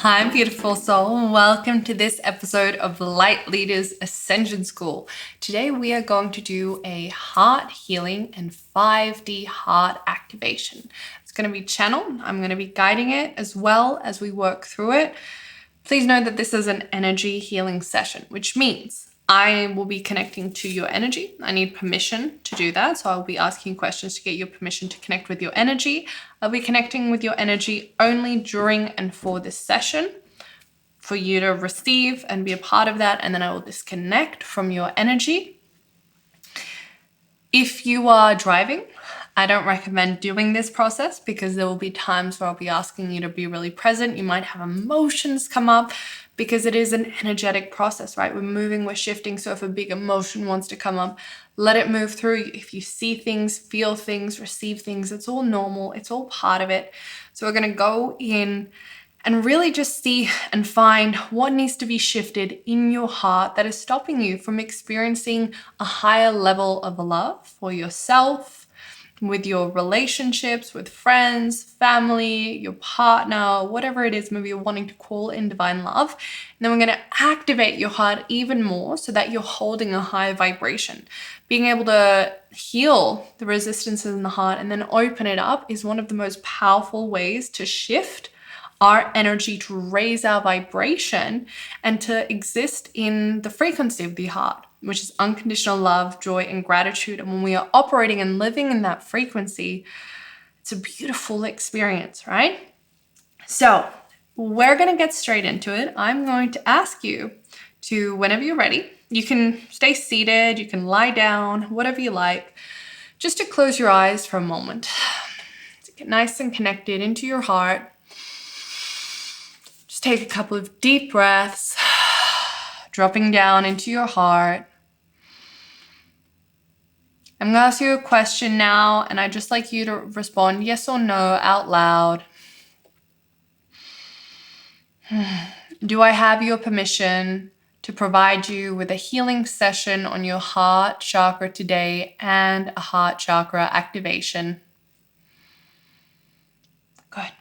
Hi, beautiful soul, and welcome to this episode of Light Leaders Ascension School. Today, we are going to do a heart healing and 5D heart activation. It's going to be channeled. I'm going to be guiding it as well as we work through it. Please know that this is an energy healing session, which means I will be connecting to your energy. I need permission to do that. So I'll be asking questions to get your permission to connect with your energy. I'll be connecting with your energy only during and for this session for you to receive and be a part of that. And then I will disconnect from your energy. If you are driving, I don't recommend doing this process because there will be times where I'll be asking you to be really present. You might have emotions come up because it is an energetic process, right? We're moving, we're shifting. So if a big emotion wants to come up, let it move through. If you see things, feel things, receive things, it's all normal. It's all part of it. So we're going to go in and really just see and find what needs to be shifted in your heart that is stopping you from experiencing a higher level of love for yourself, with your relationships, with friends, family, your partner, whatever it is, maybe you're wanting to call in divine love. And then we're going to activate your heart even more so that you're holding a higher vibration. Being able to heal the resistances in the heart and then open it up is one of the most powerful ways to shift our energy, to raise our vibration and to exist in the frequency of the heart, which is unconditional love, joy, and gratitude. And when we are operating and living in that frequency, it's a beautiful experience, right? So we're going to get straight into it. I'm going to ask you to, whenever you're ready, you can stay seated, you can lie down, whatever you like, just to close your eyes for a moment, to get nice and connected into your heart. Just take a couple of deep breaths, dropping down into your heart. I'm going to ask you a question now, and I'd just like you to respond yes or no out loud. Do I have your permission to provide you with a healing session on your heart chakra today and a heart chakra activation? Good.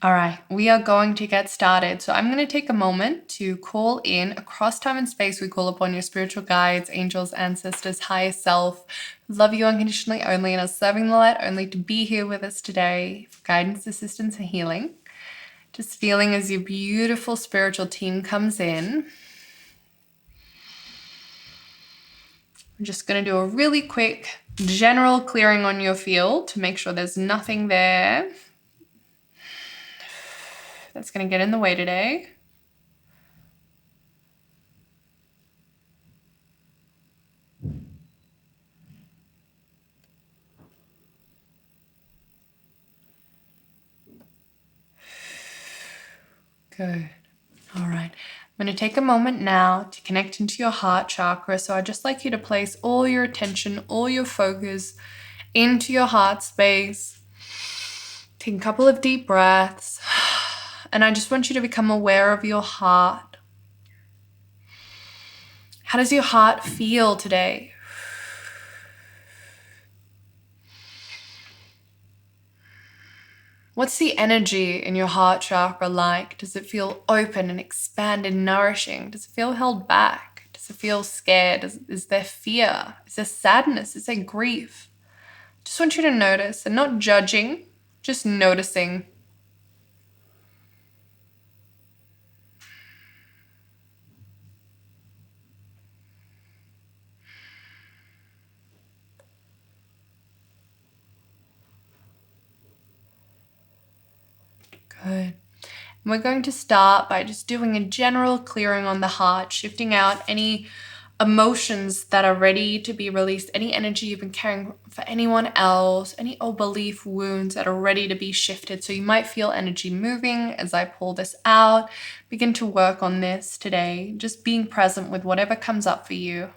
All right, we are going to get started. So I'm going to take a moment to call in across time and space. We call upon your spiritual guides, angels, ancestors, higher self, who love you unconditionally only and are serving the light only to be here with us today for guidance, assistance, and healing. Just feeling as your beautiful spiritual team comes in. I'm just going to do a really quick general clearing on your field to make sure there's nothing there that's going to get in the way today. Good. All right. I'm going to take a moment now to connect into your heart chakra. So I'd just like you to place all your attention, all your focus into your heart space. Take a couple of deep breaths. And I just want you to become aware of your heart. How does your heart feel today? What's the energy in your heart chakra like? Does it feel open and expanded and nourishing? Does it feel held back? Does it feel scared? Is there fear? Is there sadness? Is there grief? Just want you to notice and not judging, just noticing. Good. And we're going to start by just doing a general clearing on the heart, shifting out any emotions that are ready to be released, any energy you've been carrying for anyone else, any old belief wounds that are ready to be shifted. So you might feel energy moving as I pull this out. Begin to work on this today, just being present with whatever comes up for you.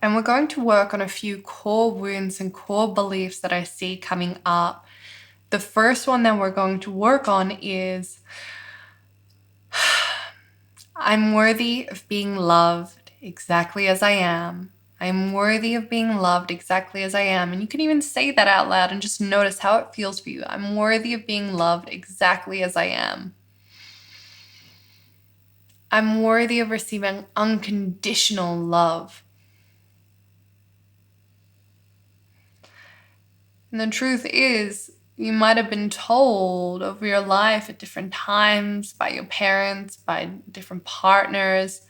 And we're going to work on a few core wounds and core beliefs that I see coming up. The first one that we're going to work on is I'm worthy of being loved exactly as I am. I'm worthy of being loved exactly as I am. And you can even say that out loud and just notice how it feels for you. I'm worthy of being loved exactly as I am. I'm worthy of receiving unconditional love. And the truth is, you might have been told over your life at different times by your parents, by different partners,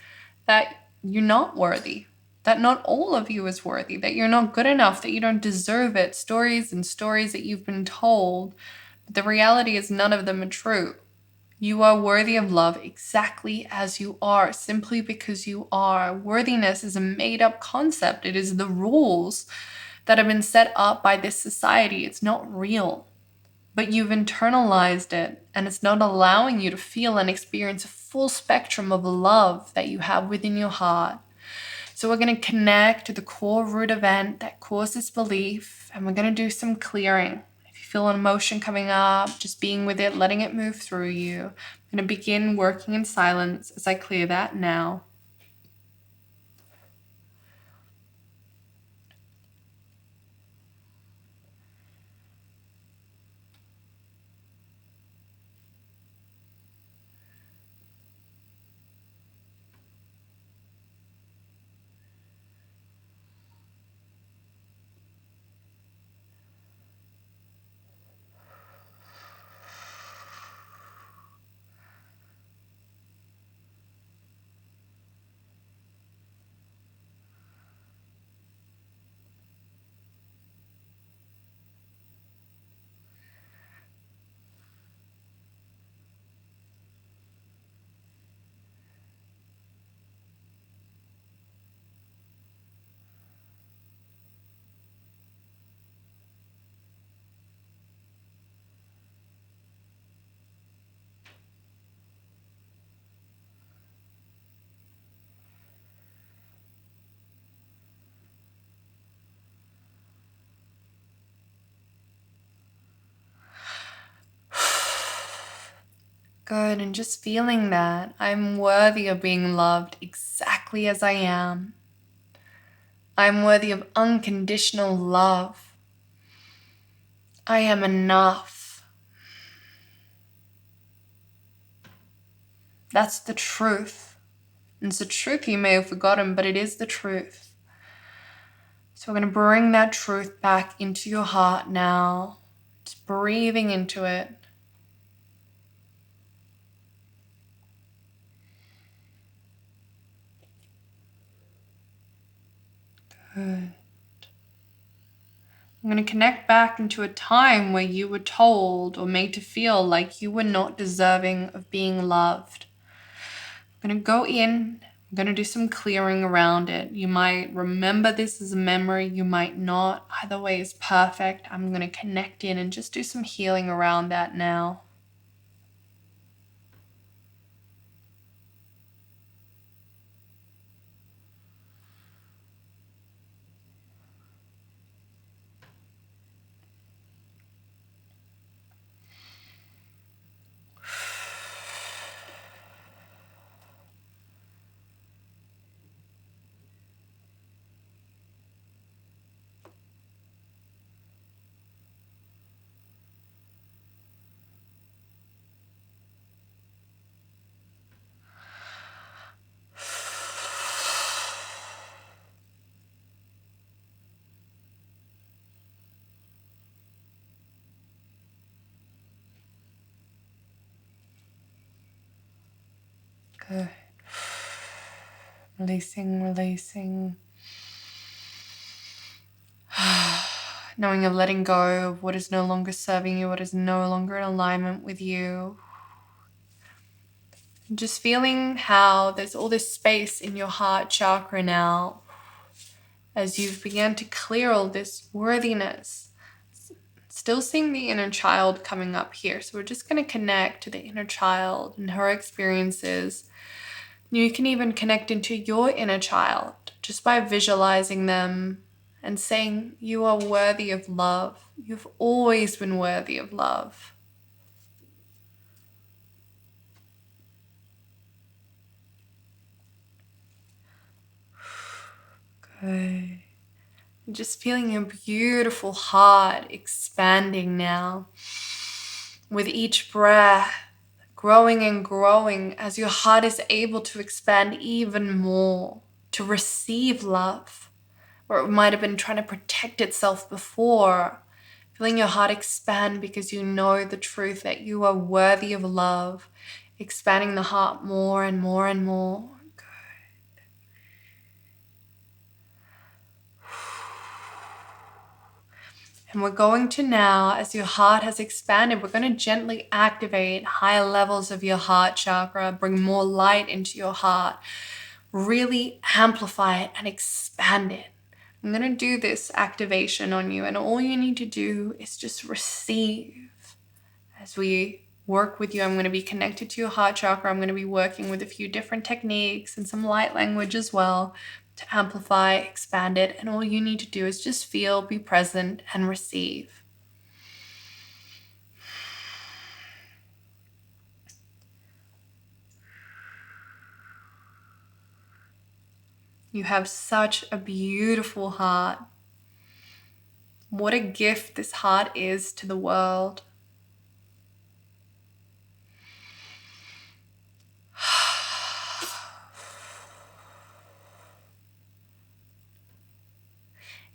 that you're not worthy, that not all of you is worthy, that you're not good enough, that you don't deserve it. Stories and stories that you've been told. But the reality is none of them are true. You are worthy of love exactly as you are, simply because you are. Worthiness is a made-up concept. It is the rules that have been set up by this society. It's not real, but you've internalized it, and it's not allowing you to feel and experience a full spectrum of love that you have within your heart. So we're going to connect to the core root event that caused this belief, and we're going to do some clearing. If you feel an emotion coming up, just being with it, letting it move through you. I'm going to begin working in silence as I clear that now. Good, and just feeling that I'm worthy of being loved exactly as I am. I'm worthy of unconditional love. I am enough. That's the truth. And it's a truth you may have forgotten, but it is the truth. So we're going to bring that truth back into your heart now. Just breathing into it. Good. I'm going to connect back into a time where you were told or made to feel like you were not deserving of being loved. I'm going to go in. I'm going to do some clearing around it. You might remember this as a memory. You might not. Either way is perfect. I'm going to connect in and just do some healing around that now. Good. Releasing. Knowing you're letting go of what is no longer serving you, what is no longer in alignment with you. Just feeling how there's all this space in your heart chakra now as you've begun to clear all this worthiness. Still seeing the inner child coming up here. So we're just going to connect to the inner child and her experiences. You can even connect into your inner child just by visualizing them and saying, you are worthy of love. You've always been worthy of love. Good. Just feeling your beautiful heart expanding now. With each breath, growing and growing as your heart is able to expand even more, to receive love, or it might have been trying to protect itself before. Feeling your heart expand because you know the truth that you are worthy of love, expanding the heart more and more and more. And we're going to now, as your heart has expanded, we're going to gently activate higher levels of your heart chakra, bring more light into your heart, really amplify it and expand it. I'm going to do this activation on you, and all you need to do is just receive. As we work with you, I'm going to be connected to your heart chakra. I'm going to be working with a few different techniques and some light language as well to amplify, expand it. And all you need to do is just feel, be present, and receive. You have such a beautiful heart. What a gift this heart is to the world.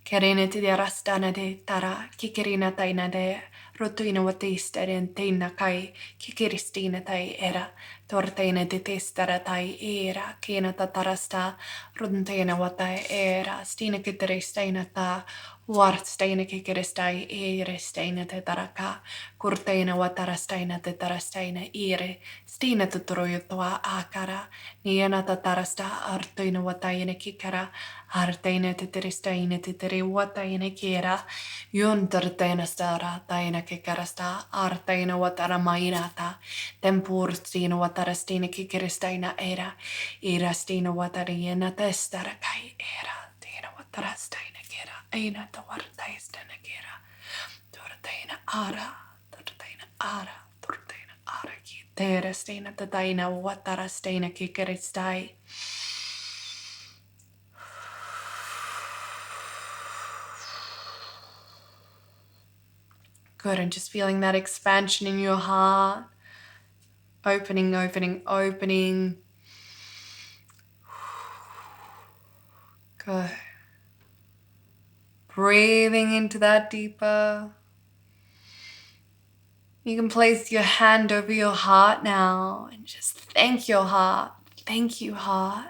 Kerine te rastana de tara, kikerina taina de rotuina watisteren teina kai, kikiristina tai era, torteina de testara tai era, kina tatarasta, runteina watai era, stina kikiristeina ta, wartsteina kikiristai eristeina te taraka, kurteina watarasteina te tarasteina ire, stina tuturujutua akara, niena tatarasta artuina wataina kikara, arteina titiristeina titiri wataina kira, juntarteina stara taina kikarasta, arteina watara mainata, tempurstiina watarasteina kikiristeina era, irastina watariena testara kai era, tina watarasteina kira, aina tawartaistana kira, torteina ara, torteina ara ki, teresteina tataina watarasteina kikiristai. Good, and just feeling that expansion in your heart. Opening, opening, opening. Good. Breathing into that deeper. You can place your hand over your heart now and just thank your heart. Thank you, heart.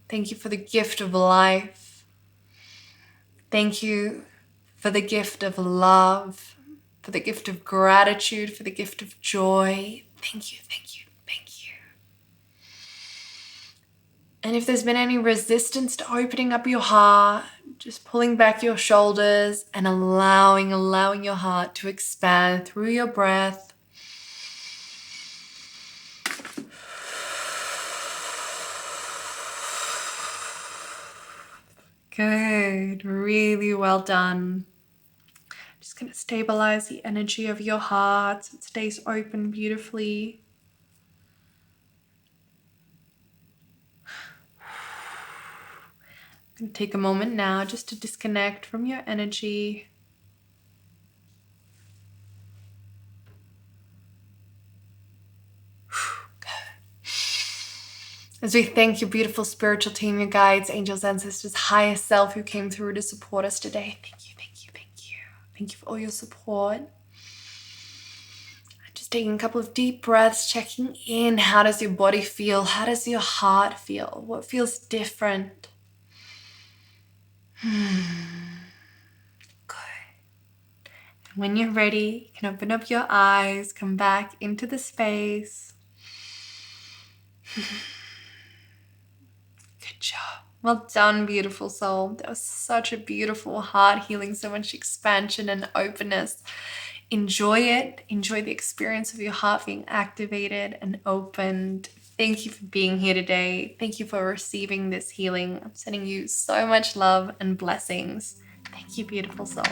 Thank you for the gift of life. Thank you for the gift of love, for the gift of gratitude, for the gift of joy. Thank you, thank you, thank you. And if there's been any resistance to opening up your heart, just pulling back your shoulders and allowing your heart to expand through your breath. Good, really well done. Just going to stabilize the energy of your heart so it stays open beautifully. I'm going to take a moment now just to disconnect from your energy. As we thank your beautiful spiritual team, your guides, angels, ancestors, highest self who came through to support us today. Thank you, thank you, thank you. Thank you for all your support. Just taking a couple of deep breaths, checking in. How does your body feel? How does your heart feel? What feels different? Good. And when you're ready, you can open up your eyes, come back into the space. Good job. Well done, beautiful soul. That was such a beautiful heart healing, so much expansion and openness. Enjoy it. Enjoy the experience of your heart being activated and opened. Thank you for being here today. Thank you for receiving this healing. I'm sending you so much love and blessings. Thank you, beautiful soul.